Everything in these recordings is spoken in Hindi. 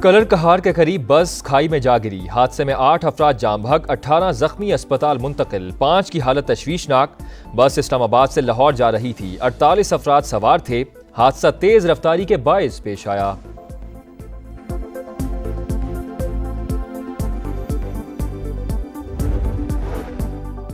कलर कहार के करीब बस खाई में जा गिरी। हादसे में 8 अफराद जाम बहक, 18 जख्मी, अस्पताल मुंतकिल। 5 की हालत तशवीशनाक। बस इस्लामाबाद से लाहौर जा रही थी। 48 अफराद सवार थे। हादसा तेज रफ्तारी के बायस पेश आया।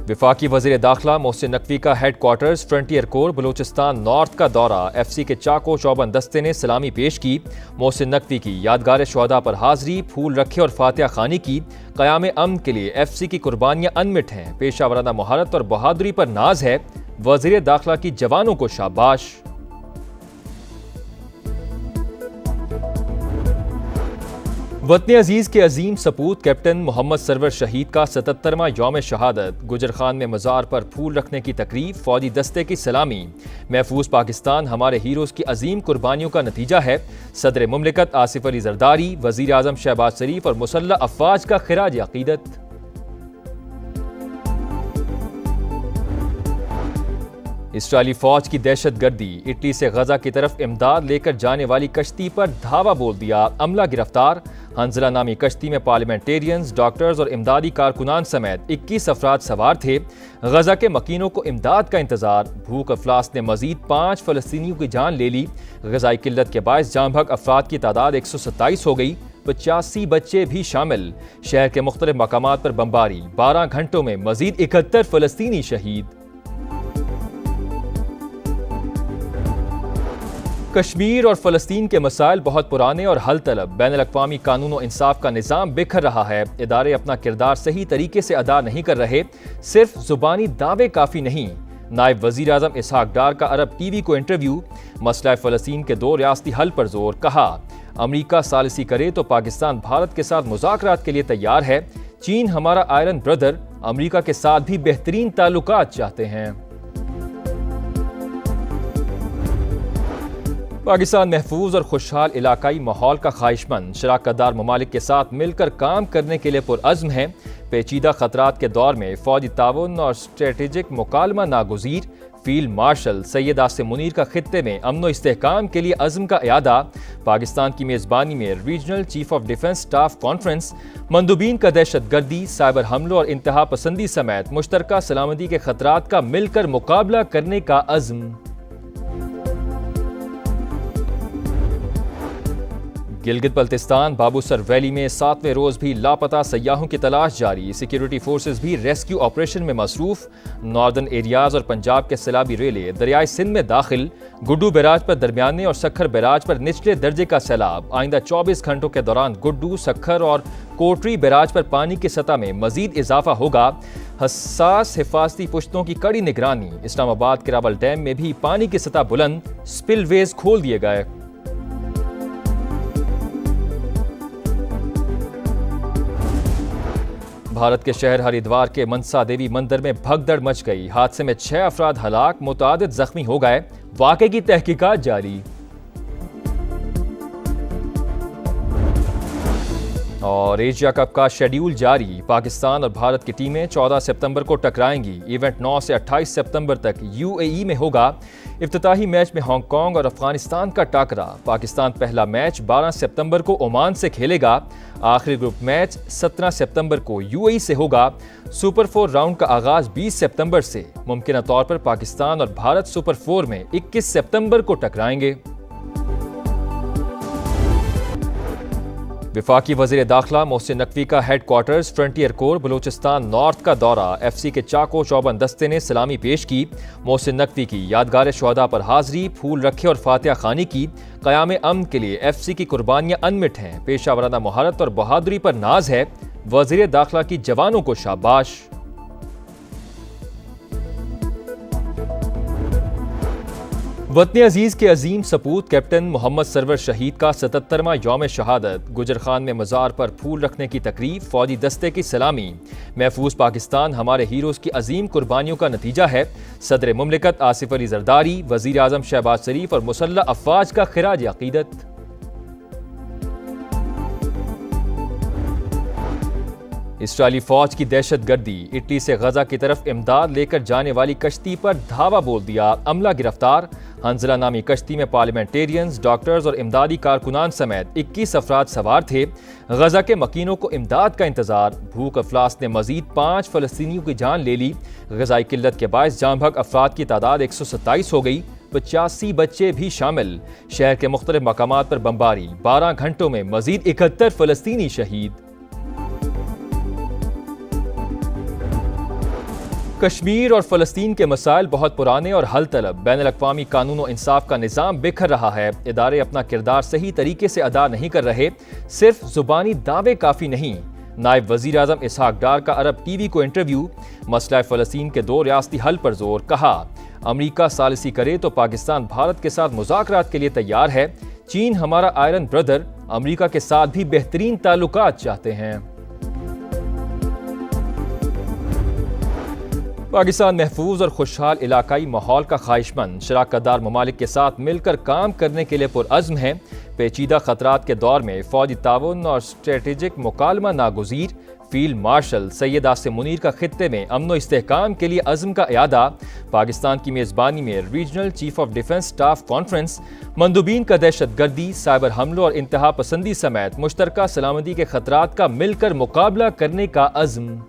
वफाकी वज़ीर दाखिला मोहसिन नकवी का head quarters frontier core Balochistan north का दौरा। FC के चाको चौबंद दस्ते ने सलामी पेश की। मोहसिन नकवी की यादगार शोहदा पर हाजिरी, फूल रखे और फातिहा खानी की। क़याम अमन के लिए FC की कुर्बानियां अनमिट हैं। पेशा वराना महारत और बहादुरी पर नाज है। वज़ीर दाखिला की जवानों को शाबाश। वतन अजीज के अजीम सपूत कैप्टन मोहम्मद सरवर शहीद का 77वां यौम शहादत। गुजर खान में मज़ार पर फूल रखने की तकरीब, फौजी दस्ते की सलामी। महफूज पाकिस्तान हमारे हीरोज़ की अजीम कुर्बानियों का नतीजा है। सदर मुमलिकत आसिफ अली जरदारी, वज़ीर आज़म शहबाज शरीफ और मुसल्लह अफ़वाज का खिराज अक़ीदत। इसराइली फौज की दहशत गर्दी। इटली से गजा की तरफ इमदाद लेकर जाने वाली कश्ती पर धावा बोल दिया। अमला गिरफ्तार। हंजला नामी कश्ती में पार्लियामेंटेरियंस, डॉक्टर्स और इमदादी कारकुनान समेत 21 अफराद सवार थे। गजा के मकीनों को इमदाद का इंतजार। भूख अफलास ने मजीद 5 फलस्तीनियों की जान ले ली। गजाई किल्लत के बायस जाम बहक अफराद की तादाद 127 हो गई। 85 बच्चे भी शामिल। शहर के मुख्तलिफ मकामात पर बमबारी। 12 घंटों में मजीद 71 फलस्तीनी शहीद। कश्मीर और फ़लस्तीन के मसाइल बहुत पुराने और हल तलब। बैनुल-अक़वामी कानून और इंसाफ का निज़ाम बिखर रहा है। इदारे अपना किरदार सही तरीके से अदा नहीं कर रहे। सिर्फ ज़ुबानी दावे काफ़ी नहीं। नायब वज़ीर आज़म इसहाक डार का अरब TV को इंटरव्यू। मसला फ़लस्तीन के 2 रियासती हल पर जोर। कहा, अमरीका सालिसी करे तो पाकिस्तान भारत के साथ मुज़ाकरात के लिए तैयार है। चीन हमारा आयरन ब्रदर, अमरीका के साथ भी बेहतरीन ताल्लुकात चाहते हैं। पाकिस्तान महफूज और खुशहाल इलाकाई माहौल का ख्वाहिशमंद, शराकतदार ममालिक के साथ मिलकर काम करने के लिए पुरअज़्म है। पेचीदा खतरात के दौर में फौजी ताउन और स्ट्रेटेजिक मुकालमा नागुज़ीर। फील्ड मार्शल सैयद आसिम मुनीर का खित्ते में अमन व इस्तेहकाम के लिए अज़्म का इयादा। पाकिस्तान की मेज़बानी में regional chief of defence staff conference. मंदूबीन का दहशत गर्दी, साइबर हमलों और इंतहा पसंदी समेत मुश्तरका सलामती के खतरात का मिलकर मुकाबला करने का अज़्म। गिलगित बल्तिस्तान बाबूसर वैली में 7वें रोज भी लापता सयाहों की तलाश जारी। सिक्योरिटी फोर्सेस भी रेस्क्यू ऑपरेशन में मसरूफ। नॉर्दर्न एरियाज और पंजाब के सैलाबी रेले दरियाई सिंध में दाखिल। गुड्डू बैराज पर दरमियाने और सखर बैराज पर निचले दर्जे का सैलाब। आइंदा 24 घंटों के दौरान गुड्डू, सखर और कोटरी बैराज पर पानी की सतह में मजीद इजाफा होगा। हसास हिफाजती पुश्तों की कड़ी निगरानी। इस्लामाबाद के रावल डैम में भी पानी की सतह बुलंद। स्पिलवेज खोल दिए गए। भारत के शहर हरिद्वार के मनसा देवी मंदिर में भगदड़ मच गई। हादसे में 6 अफराद हलाक, मुतादिद जख्मी हो गए। वाक़े की तहकीकात जारी। और एशिया कप का शेड्यूल जारी। पाकिस्तान और भारत की टीमें 14 सितंबर को टकराएंगी। इवेंट 9 से 28 सितंबर तक UAE में होगा। इफ्तिताही मैच में हांगकांग और अफगानिस्तान का टाकरा। पाकिस्तान पहला मैच 12 सितंबर को ओमान से खेलेगा। आखिरी ग्रुप मैच 17 सितंबर को UAE से होगा। सुपर 4 राउंड का आगाज 20 सितंबर से। मुमकिन तौर पर पाकिस्तान और भारत सुपर 4 में 21 सितंबर को टकराएंगे। वफाकी वज़ीर दाखिला मोहसिन नकवी का head quarters frontier core Balochistan north का दौरा। FC के चाको चौबंद दस्ते ने सलामी पेश की। मोहसिन नकवी की यादगार शोहदा पर हाजिरी, फूल रखे और फातिहा खानी की। क़याम अमन के लिए FC की कुर्बानियां अनमिट हैं। पेशा वराना महारत और बहादुरी पर नाज है। वज़ीर दाखिला की जवानों को शाबाश। वतन अजीज के अजीम सपूत कैप्टन मोहम्मद सरवर शहीद का 77वां यौम शहादत। गुजर खान में मज़ार पर फूल रखने की तकरीब, फौजी दस्ते की सलामी। महफूज पाकिस्तान हमारे हीरोज़ की अजीम कुर्बानियों का नतीजा है। सदर मुमलिकत आसिफ अली जरदारी, वज़ीर आज़म शहबाज शरीफ और मुसल्लह अफ़वाज का खिराज अक़ीदत। इसराइली फौज की दहशत गर्दी। इटली से गजा की तरफ इमदाद लेकर जाने वाली कश्ती पर धावा बोल दिया। अमला गिरफ्तार। हंजला नामी कश्ती में पार्लियामेंटेरियंस, डॉक्टर्स और इमदादी कारकुनान समेत 21 अफराद सवार थे। गजा के मकीनों को इमदाद का इंतजार। भूख अफलास ने मजीद 5 फलस्तीनियों की जान ले ली। गजाई किल्लत के बायस जाम बहक अफराद की तादाद 127 हो गई। 85 बच्चे भी शामिल। शहर के मुख्तलिफ मकामात पर बमबारी। 12 घंटों में मजीद 71 फलस्तीनी शहीद। कश्मीर और फ़लस्तीन के मसाइल बहुत पुराने और हल तलब। बैनुल-अक़वामी कानून और इंसाफ का निज़ाम बिखर रहा है। इदारे अपना किरदार सही तरीके से अदा नहीं कर रहे। सिर्फ ज़ुबानी दावे काफ़ी नहीं। नायब वज़ीर आज़म इसहाक डार का अरब टीवी को इंटरव्यू। मसला फ़लस्तीन के 2 रियासती हल पर जोर। कहा, अमरीका सालिसी करे तो पाकिस्तान भारत के साथ मुज़ाकरात के लिए तैयार है। चीन हमारा आयरन ब्रदर, अमरीका के साथ भी बेहतरीन ताल्लुकात चाहते हैं। पाकिस्तान महफूज और खुशहाल इलाकाई माहौल का ख्वाहिशमंद, शराकतदार ममालिक के साथ मिलकर काम करने के लिए पुरअज़्म है। पेचीदा खतरात के दौर में फौजी ताउन और स्ट्रेटेजिक मुकालमा नागुज़ीर। फील्ड मार्शल सैयद आसिम मुनीर का खित्ते में अमन व इस्तेहकाम के लिए अज़्म का इयादा। पाकिस्तान की मेज़बानी में regional chief of defence staff conference. मंदूबीन का दहशतगर्दी, साइबर हमलों और इंतहा पसंदी समेत मुश्तरका सलामती के खतरात का मिलकर मुकाबला करने का अज़्म।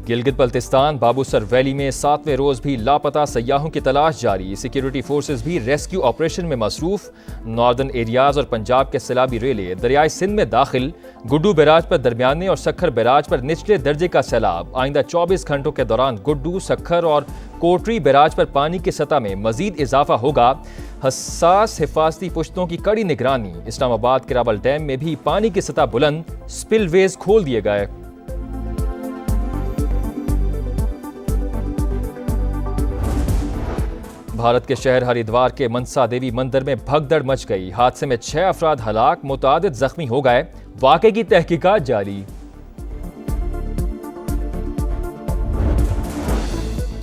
गिलगित बल्तिस्तान बाबूसर वैली में 7वें रोज भी लापता सयाहों की तलाश जारी। सिक्योरिटी फोर्सेस भी रेस्क्यू ऑपरेशन में मसरूफ। नॉर्दर्न एरियाज और पंजाब के सैलाबी रेले दरियाई सिंध में दाखिल। गुड्डू बैराज पर दरमियाने और सखर बैराज पर निचले दर्जे का सैलाब। आइंदा 24 घंटों के दौरान गुड्डू, सखर और कोटरी बैराज पर पानी की सतह में मजीद इजाफा होगा। हसास हिफाजती पुश्तों की कड़ी निगरानी। इस्लामाबाद के रावल डैम में भी पानी की सतह बुलंद। स्पिलवेज खोल दिए गए। भारत के शहर हरिद्वार के मनसा देवी मंदिर में भगदड़ मच गई। हादसे में 6 अफराद हलाक, मुतादिद जख्मी हो गए। वाक़े की तहकीकात जारी।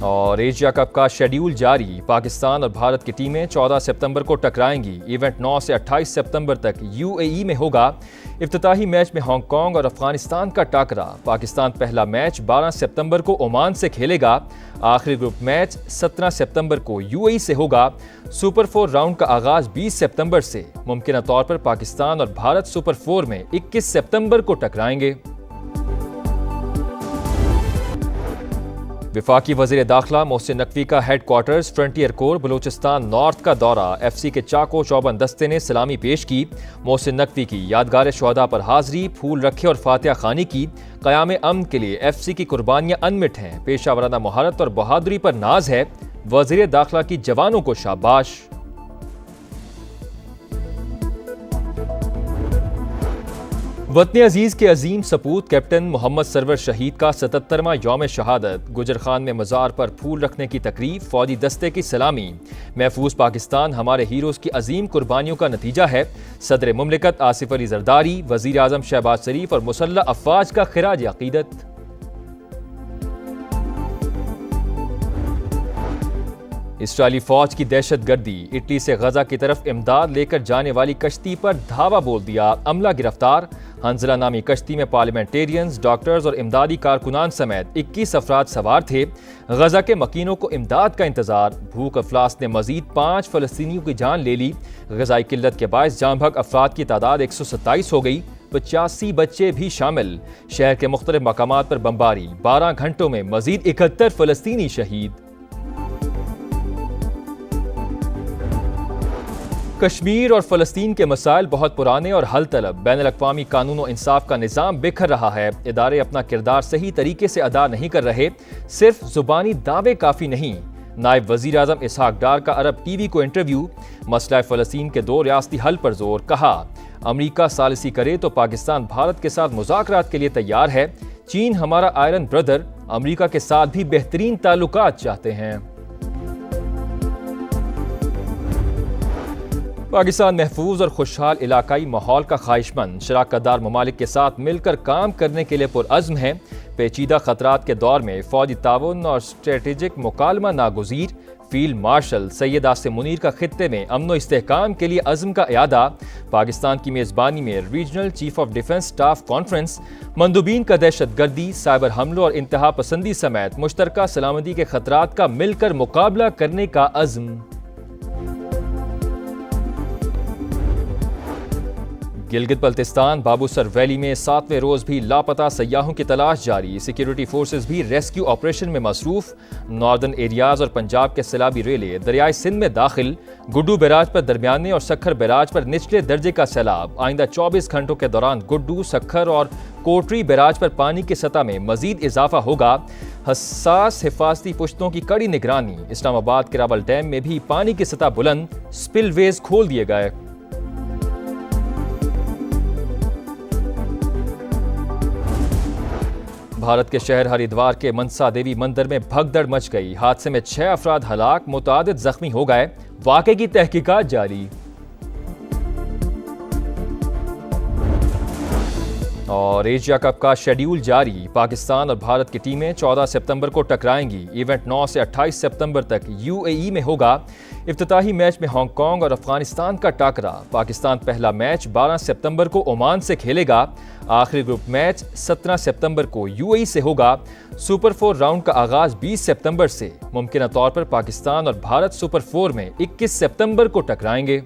और एशिया कप का शेड्यूल जारी। पाकिस्तान और भारत की टीमें 14 सितंबर को टकराएंगी। इवेंट 9 से 28 सितंबर तक यूएई में होगा। इफ्तिताही मैच में हांगकांग और अफगानिस्तान का टाकरा। पाकिस्तान पहला मैच 12 सितंबर को ओमान से खेलेगा। आखिरी ग्रुप मैच 17 सितंबर को यूएई से होगा। सुपर 4 राउंड का आगाज 20 सितंबर से। मुमकिन तौर पर पाकिस्तान और भारत सुपर 4 में 21 सितंबर को टकराएंगे। वफाकी वज़ीर दाखिला मोहसिन नकवी का headquarters frontier core Balochistan north का दौरा। एफसी के चाको चौबंद दस्ते ने सलामी पेश की। मोहसिन नकवी की यादगार शुहदा पर हाजिरी, फूल रखे और फातिहा खानी की। क़याम अमन के लिए एफसी की कुर्बानियां अनमिट हैं। पेशा वराना महारत और बहादुरी पर नाज है। वज़ीर दाखिला की जवानों को शाबाश। वतन अजीज के अजीम सपूत कैप्टन मोहम्मद सरवर शहीद का 77वां यौम शहादत। गुजर खान में मज़ार पर फूल रखने की तकरीब, फौजी दस्ते की सलामी। महफूज पाकिस्तान हमारे हीरोज़ की अजीम कुर्बानियों का नतीजा है। सदर मुमलिकत आसिफ अली जरदारी, वज़ीर आज़म शहबाज शरीफ और मुसल्लह अफ़वाज का खिराज अक़ीदत। इसराइली फौज की दहशतगर्दी। इटली से गजा की तरफ इमदाद लेकर जाने वाली कश्ती पर धावा बोल दिया। अमला गिरफ्तार। हंजला नामी कश्ती में पार्लियामेंटेरियंस, डॉक्टर्स और इमदादी कारकुनान समेत 21 अफराद सवार थे। गजा के मकीनों को इमदाद का इंतजार। भूख अफलास ने मजीद 5 फलस्तीनियों की जान ले ली। गजाई किल्लत के बायस जाम बहक अफराद की तादाद 127 हो गई। 85 बच्चे भी शामिल। शहर के मुख्तलिफ मकामात पर बमबारी। 12 घंटों में मजीद 71 फलस्तीनी शहीद। कश्मीर और फ़लस्तीन के मसाइल बहुत पुराने और हल तलब। बैनुल-अक़वामी कानून और इंसाफ का निज़ाम बिखर रहा है। इदारे अपना किरदार सही तरीके से अदा नहीं कर रहे। सिर्फ ज़ुबानी दावे काफ़ी नहीं। नायब वज़ीर आज़म इसहाक डार का अरब टीवी को इंटरव्यू। मसला फ़लस्तीन के 2 रियासती हल पर जोर। कहा, अमरीका सालिसी करे तो पाकिस्तान भारत के साथ मुज़ाकरात के लिए तैयार है। चीन हमारा आयरन ब्रदर, अमरीका के साथ भी बेहतरीन ताल्लुकात चाहते हैं। पाकिस्तान महफूज और खुशहाल इलाकाई माहौल का ख्वाहिशमंद, शराकतदार ममालिक के साथ मिलकर काम करने के लिए पुरअज़्म है। पेचीदा खतरात के दौर में फौजी ताउन और स्ट्रेटेजिक मुकालमा नागुज़ीर। फील्ड मार्शल सैयद आसिम मुनीर का खित्ते में अमन व इस्तेहकाम के लिए अज़्म का इयादा। पाकिस्तान की मेज़बानी में regional chief of defence staff conference. मंदूबीन का दहशत गर्दी, साइबर हमलों और इंतहा पसंदी समेत मुश्तरका सलामती के खतरात का मिलकर मुकाबला करने का अज़्म। गिलगित बल्तिस्तान बाबूसर वैली में 7वें रोज भी लापता सयाहों की तलाश जारी। सिक्योरिटी फोर्सेस भी रेस्क्यू ऑपरेशन में मसरूफ। नॉर्दर्न एरियाज और पंजाब के सैलाबी रेले दरियाई सिंध में दाखिल। गुड्डू बैराज पर दरमियाने और सखर बैराज पर निचले दर्जे का सैलाब। आइंदा 24 घंटों के दौरान गुड्डू, सखर और कोटरी बैराज पर पानी की सतह में मजीद इजाफा होगा। हसास हिफाजती पुश्तों की कड़ी निगरानी। इस्लामाबाद के रावल डैम में भी पानी की सतह बुलंद, स्पिलवेज खोल दिए गए। भारत के शहर हरिद्वार के मनसा देवी मंदिर में भगदड़ मच गई। हादसे में 6 अफराद हलाक, मुतादिद जख्मी हो गए। वाक़े की तहकीकात जारी। और एशिया कप का शेड्यूल जारी। पाकिस्तान और भारत की टीमें 14 सितंबर को टकराएंगी। इवेंट 9 से 28 सितंबर तक यूएई में होगा। इफ्तिताही मैच में हांगकांग और अफगानिस्तान का टाकरा। पाकिस्तान पहला मैच 12 सितंबर को ओमान से खेलेगा। आखिरी ग्रुप मैच 17 सितंबर को यूएई से होगा। सुपर 4 राउंड का आगाज 20 सितंबर से। मुमकिन तौर पर पाकिस्तान और भारत सुपर 4 में 21 सितंबर को टकराएंगे।